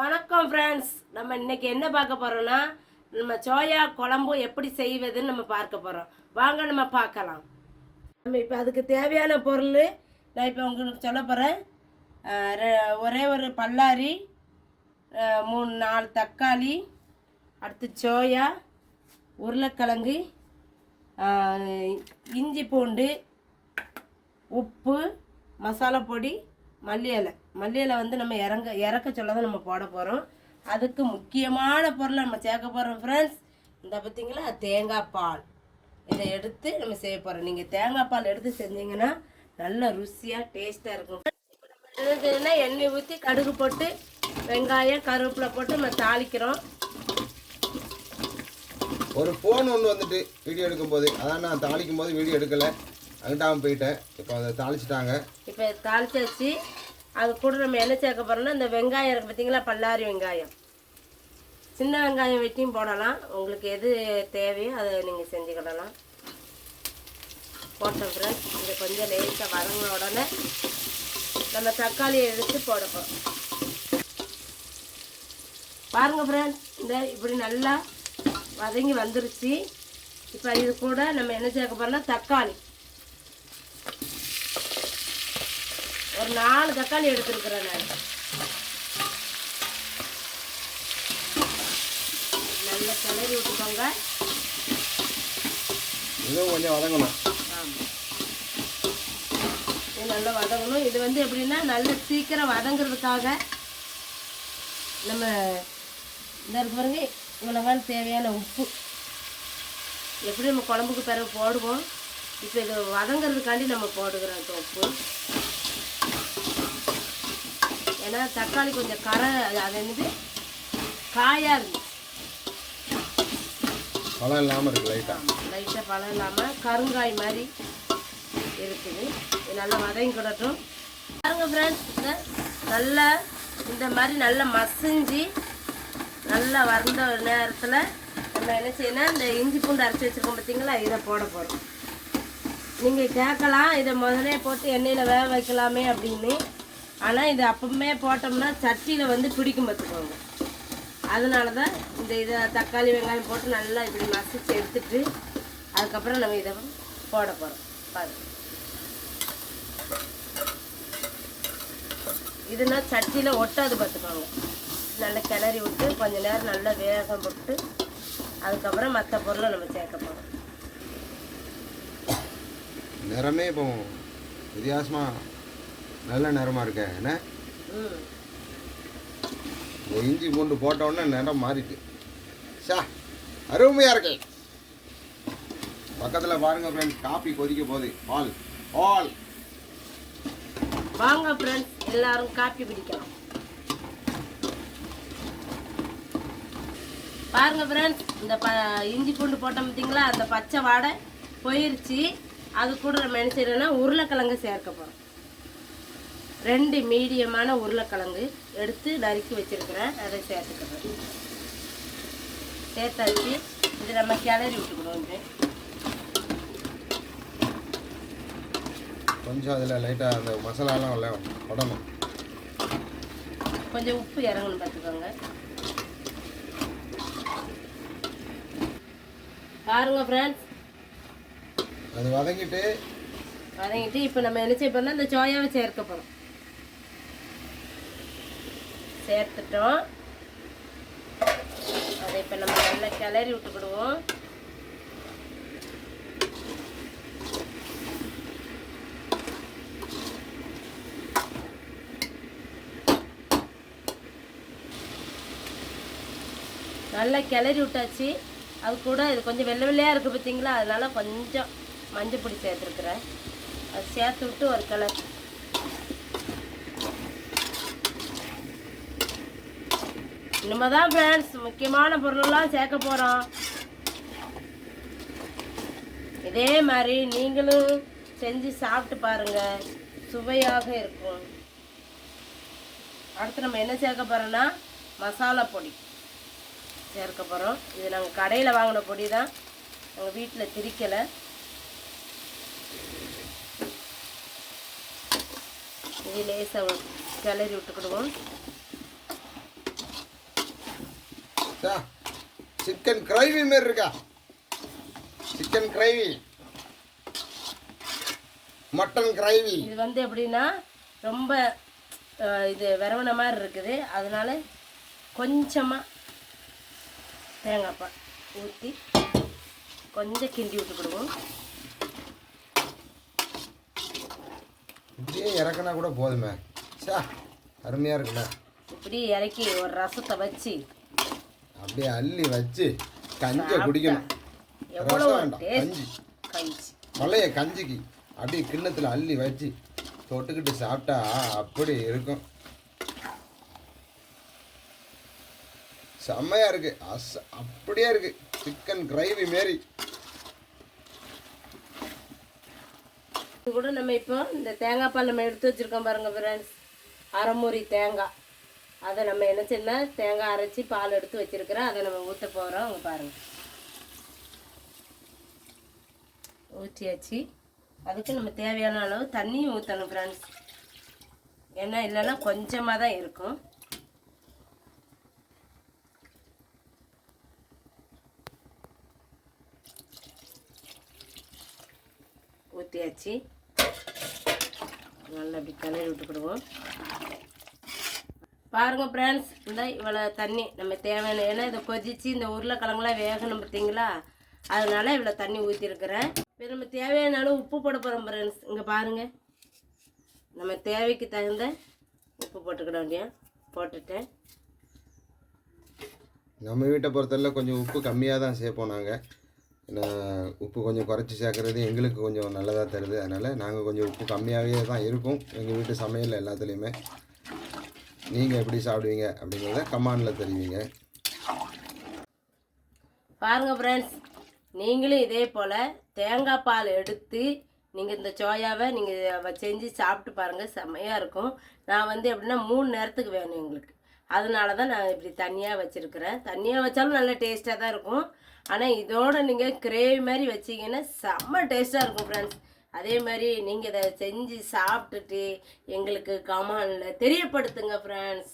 வணக்கம் ஃப்ரெண்ட்ஸ். நம்ம இன்னைக்கு என்ன பார்க்க போறோம்னா, நம்ம சோயா குழம்பு எப்படி செய்வதுன்னு நம்ம பார்க்க போறோம். வாங்க நம்ம பார்க்கலாம். நம்ம இப்போ அதுக்கு தேவையான பொருள் நான் இப்போ உங்களுக்கு சொல்ல போகிறேன். ஒரே ஒரு பல்லாரி, 3-4 தக்காளி, அடுத்து சோயா, உருளைக்கிழங்கு, இஞ்சி பூண்டு, உப்பு, மசாலா பொடி, மல்லி இலை வந்து நம்ம இறக்க சொல்ல தான் நம்ம போட போகிறோம். அதுக்கு முக்கியமான பொருளை நம்ம சேர்க்க போகிறோம் ஃப்ரெண்ட்ஸ். இந்த பார்த்தீங்களா தேங்காய் பால். இதை எடுத்து நம்ம செய்ய போகிறோம். நீங்கள் தேங்காய் பால் எடுத்து செஞ்சீங்கன்னா நல்ல ருசியாக டேஸ்ட்டாக இருக்கும். என்ன செய்யணும்னா, எண்ணெய் ஊற்றி கடுகு போட்டு வெங்காயம் கருவேப்பிலை போட்டு நம்ம தாளிக்கிறோம். ஒரு ஃபோன் ஒன்று வந்துட்டு வீடியோ எடுக்கும்போது, அதான் நான் தாளிக்கும் போது வீடியோ எடுக்கலை, அங்கிட்டாமல் போயிட்டேன். இப்போ அதை தாளிச்சிட்டாங்க. இப்போ தாளிச்சாச்சு. அது கூட நம்ம என்ன சேர்க்க போகிறோம்னா, இந்த வெங்காயம் இருக்குது பார்த்தீங்களா, பல்லாரி வெங்காயம். சின்ன வெங்காயம் வெட்டியும் போடலாம், உங்களுக்கு எது தேவையோ அதை நீங்கள் செஞ்சுக்கிடலாம். போட்ட ஃப்ரெண்ட்ஸ், இதை கொஞ்சம் லேசாக வதங்கின உடனே நம்ம தக்காளியை எடுத்து போட போகிறோம். பாருங்கள் ஃப்ரெண்ட்ஸ், இந்த இப்படி நல்லா வதங்கி வந்துருச்சு. இப்போ இது கூட நம்ம என்ன சேர்க்க போகிறோம்னா, தக்காளி ஒரு 4 தக்காளி எடுத்துருக்குறேன் நான். நல்லா கிளறி விட்டுக்கோங்க. இதுவும் கொஞ்சம் வதங்கணும். ஆமாம், இது நல்லா வதங்கணும். இது வந்து எப்படின்னா, நல்ல சீக்கிரம் வதங்குறதுக்காக நம்ம இந்த இருக்கு பாருங்க, இவ்வளோதான் தேவையான உப்பு. எப்படி நம்ம குழம்புக்கு பிறகு போடுவோம், இப்போ இது வதங்கிறதுக்காண்டி நம்ம போடுகிறோம் இந்த உப்பு. ஏன்னா தக்காளி கொஞ்சம் அது என்னது காயாக இருக்கு, பழம் இல்லாமல் இருக்குது. லைட்டாக பழம் இல்லாமல் கருங்காய் மாதிரி இருக்குது. இது நல்லா வதங்கிடட்டும். பாருங்க ஃப்ரெண்ட்ஸ், நல்லா இந்த மாதிரி நல்லா மசிஞ்சு நல்லா வந்த நேரத்தில் நம்ம என்ன செய்யணும், இந்த இஞ்சி பூண்டு அரைச்சி வச்சுருக்கோம் பார்த்தீங்களா, இதை போட போகிறோம். நீங்கள் கேட்கலாம், இதை முதலே போட்டு எண்ணெயில் வேக வைக்கலாமே அப்படின்னு. ஆனால் இது அப்பவுமே போட்டோம்னா சட்டியில் வந்து பிடிக்கும் பார்த்துக்கோங்க. அதனால தான் இதை தக்காளி வெங்காயம் போட்டு நல்லா இப்படி மசிச்சு எடுத்துட்டு அதுக்கப்புறம் நம்ம இதை போட போகிறோம். பாருங்க, இதுனா சட்டியில் ஒட்டாது பார்த்துக்கோங்க. நல்லா கிளறி விட்டு கொஞ்சம் நேரம் நல்லா வேகம் போட்டு அதுக்கப்புறம் மற்ற பொருளை நம்ம சேர்க்க போகிறோம். நிறமே இப்போ வித்தியாசமாக நல்ல நிறமாக இருக்க. என்ன இஞ்சி பூண்டு போட்ட உடனே நிறம் மாறிட்டு சா அருமையாக இருக்கு. பக்கத்தில் பாருங்க ஃப்ரெண்ட்ஸ், காப்பி கொதிக்க போகுது. பால் பால் வாங்க ஃப்ரெண்ட்ஸ், எல்லாரும் காப்பி பிடிக்கலாம். பாருங்க ஃப்ரெண்ட்ஸ், இந்த இஞ்சி பூண்டு போட்டோம் பார்த்தீங்களா, அந்த பச்சை வாடை போயிருச்சு. அது கூட நம்ம என்ன செய்யறோம்னா, உருளைக்கிழங்கு சேர்க்க போகிறோம். 2 மீடியமான உருளைக்கிழங்கு எடுத்து நறுக்கி வச்சிருக்கிறேன், அதை சேர்த்துக்கிறேன். சேர்த்தாச்சு. இது நம்ம கிளறி விட்டுக்கணும். கொஞ்சம் அதில் லைட்டாக அந்த மசாலாலாம் உடணும். கொஞ்சம் உப்பு இறங்கணும் பார்த்துக்கோங்க. பாருங்க ஃப்ரெண்ட்ஸ், அது வதங்கிட்டு இப்போ நம்ம என்ன செய்ய போறோம்னா, இந்த சோயாவை சேர்க்க போகிறோம். சேர்த்துட்டோம். அதை இப்போ நம்ம நல்லா கிளறி விட்டுக்கிடுவோம். நல்லா கிளறி விட்டாச்சு. அது கூட இது கொஞ்சம் வெள்ளை வெள்ளையாக இருக்குது பார்த்தீங்களா, அதனால கொஞ்சம் மஞ்சள் பொடி சேர்த்துருக்குறேன். அது சேர்த்து விட்டு ஒரு கலர். இனிமே தான் ஃப்ரெண்ட்ஸ் முக்கியமான பொருளெல்லாம் சேர்க்க போகிறோம். இதே மாதிரி நீங்களும் செஞ்சு சாப்பிட்டு பாருங்கள், சுவையாக இருக்கும். அடுத்து நம்ம என்ன சேர்க்க போகிறோன்னா, மசாலா பொடி சேர்க்க போகிறோம். இது நாங்கள் கடையில் வாங்கின பொடி தான், நாங்கள் வீட்டில் திரிக்கலை. இது லேசாக கிளறி விட்டுக்கிடுவோம். சிக்கன் கிரேவி மாரி இருக்கா? Chicken gravy, mutton gravy. இது வந்து எப்படின்னா ரொம்ப இது விரவன மாதிரி இருக்குது. அதனால கொஞ்சமாக தேங்காய் பால் ஊற்றி கொஞ்சம் கிண்டி விட்டுக்கிடுவோம். இப்படியே இறக்குனா கூட போதுமே. அருமையாக இருக்குல்ல? இப்படி இறக்கி ஒரு ரசத்தை வச்சு அப்படியே அள்ளி வச்சு கஞ்சியை குடிக்கணும். எவ்வளோ ரசம் வேண்டாம், கஞ்சி. கஞ்சி பழைய கஞ்சிக்கு அப்படியே கிண்ணத்தில் அள்ளி வச்சு தொட்டுக்கிட்டு சாப்பிட்டா அப்படி இருக்கும். செம்மையா இருக்கு. அப்படியே இருக்கு சிக்கன் கிரேவி மாரி. இது கூட நம்ம இப்போ இந்த தேங்காய் பால் நம்ம எடுத்து வச்சுருக்கோம் பாருங்க ஃப்ரெண்ட்ஸ், அரைமுறி தேங்காய். அதை நம்ம என்ன செய்யலாம், தேங்காய் அரைச்சி பால் எடுத்து வச்சுருக்கிறோம். அதை நம்ம ஊற்ற போகிறோம். அவங்க பாருங்கள், ஊற்றியாச்சு. அதுக்கு நம்ம தேவையான அளவு தண்ணியும் ஊற்றணும் ஃப்ரெண்ட்ஸ். ஏன்னா இல்லைன்னா கொஞ்சமாக தான் இருக்கும். ஊற்றியாச்சு. நல்லா அப்படி கிளறி விட்டுக்கிடுவோம். பாருங்கள் ஃப்ரெண்ட்ஸ், இந்த இவ்வளோ தண்ணி நம்ம தேவையான, ஏன்னா இதை கொதித்து இந்த உருளைக்கிழங்குலாம் வேகணும் பார்த்தீங்களா, அதனால இவ்வளோ தண்ணி ஊற்றிருக்கிறேன். இப்போ நம்ம தேவையான அளவு உப்பு போட போகிறோம் ஃப்ரெண்ட்ஸ். இங்கே பாருங்கள், நம்ம தேவைக்கு தகுந்த உப்பு போட்டுக்கிட வேண்டிய போட்டுட்டேன். நம்ம வீட்டை பொறுத்தவரை கொஞ்சம் உப்பு கம்மியாக தான் சேர்ப்போம் நாங்கள். ஏன்னா உப்பு கொஞ்சம் குறைச்சி சேர்க்குறது எங்களுக்கு கொஞ்சம் நல்லதாக தருது. அதனால் நாங்கள் கொஞ்சம் உப்பு கம்மியாகவே தான் இருக்கும் எங்கள் வீட்டு சமையல் எல்லாத்துலேயுமே. நீங்கள் எப்படி சாப்பிடுவீங்க அப்படிங்கிறத கமெண்டில் தெரிவிங்க. பாருங்கள் ஃப்ரெண்ட்ஸ், நீங்களும் இதே போல் தேங்காய் பால் எடுத்து நீங்கள் இந்த சோயாவை நீங்கள் செஞ்சு சாப்பிட்டு பாருங்கள், செம்மையாக இருக்கும். நான் வந்து எப்படின்னா 3 நேரத்துக்கு வேணும் எங்களுக்கு. அதனால தான் நான் இப்படி தனியாக வச்சுருக்கிறேன். தனியாக வச்சாலும் நல்ல டேஸ்ட்டாக தான் இருக்கும். ஆனால் இதோட நீங்கள் கிரேவி மாதிரி வச்சிங்கன்னா செம்ம டேஸ்ட்டாக இருக்கும் ஃப்ரெண்ட்ஸ். அதே மாதிரி நீங்கள் இதை செஞ்சு சாப்பிட்டுட்டு எங்களுக்கு கமெண்டில் தெரியப்படுத்துங்க ஃப்ரெண்ட்ஸ்.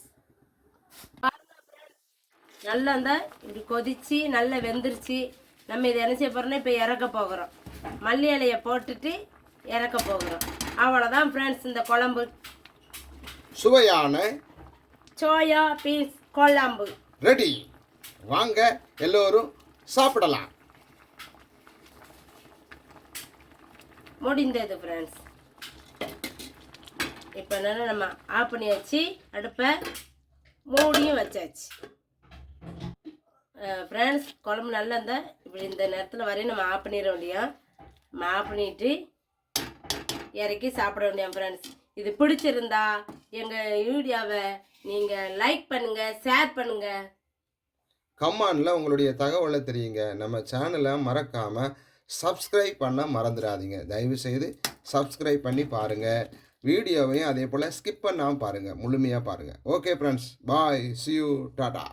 நல்லா இருந்தால் இப்படி கொதித்து நல்லா வெந்துருச்சு. நம்ம இதை என்ன செய்ய போகிறோம்னா இப்போ இறக்க போகிறோம். மல்லி இலையை போட்டுட்டு இறக்க போகிறோம். அவ்வளோதான் ஃப்ரெண்ட்ஸ், இந்த குழம்பு சுவையான சோயா பீன்ஸ் குழம்பு ரெடி. வாங்க எல்லோரும் சாப்பிடலாம். முடிந்தது ஃப்ரெண்ட்ஸ். இப்போ என்னென்னா நம்ம ஆஃப் பண்ணியாச்சு, அடுப்பை மூடியும் வச்சாச்சு. ஃப்ரெண்ட்ஸ், குழம்பு நல்லா இருந்தால் இப்படி இந்த நேரத்தில் வரையும் நம்ம ஆஃப் பண்ணிட வேண்டியோம். நம்ம ஆஃப் பண்ணிட்டு இறக்கி சாப்பிட வேண்டியோம் ஃப்ரெண்ட்ஸ். இது பிடிச்சிருந்தா எங்கள் வீடியோவை நீங்கள் லைக் பண்ணுங்கள், ஷேர் பண்ணுங்கள், கமெண்டில் உங்களுடைய தகவலை தெரியுங்க. நம்ம சேனலை மறக்காமல் சப்ஸ்கிரைப் பண்ண மறந்துடாதீங்க. தயவுசெய்து சப்ஸ்கிரைப் பண்ணி பாருங்கள். வீடியோவையும் அதே போல் ஸ்கிப் பண்ணாமல் பாருங்கள், முழுமையாக பாருங்கள். Okay friends, bye, see you, Tata.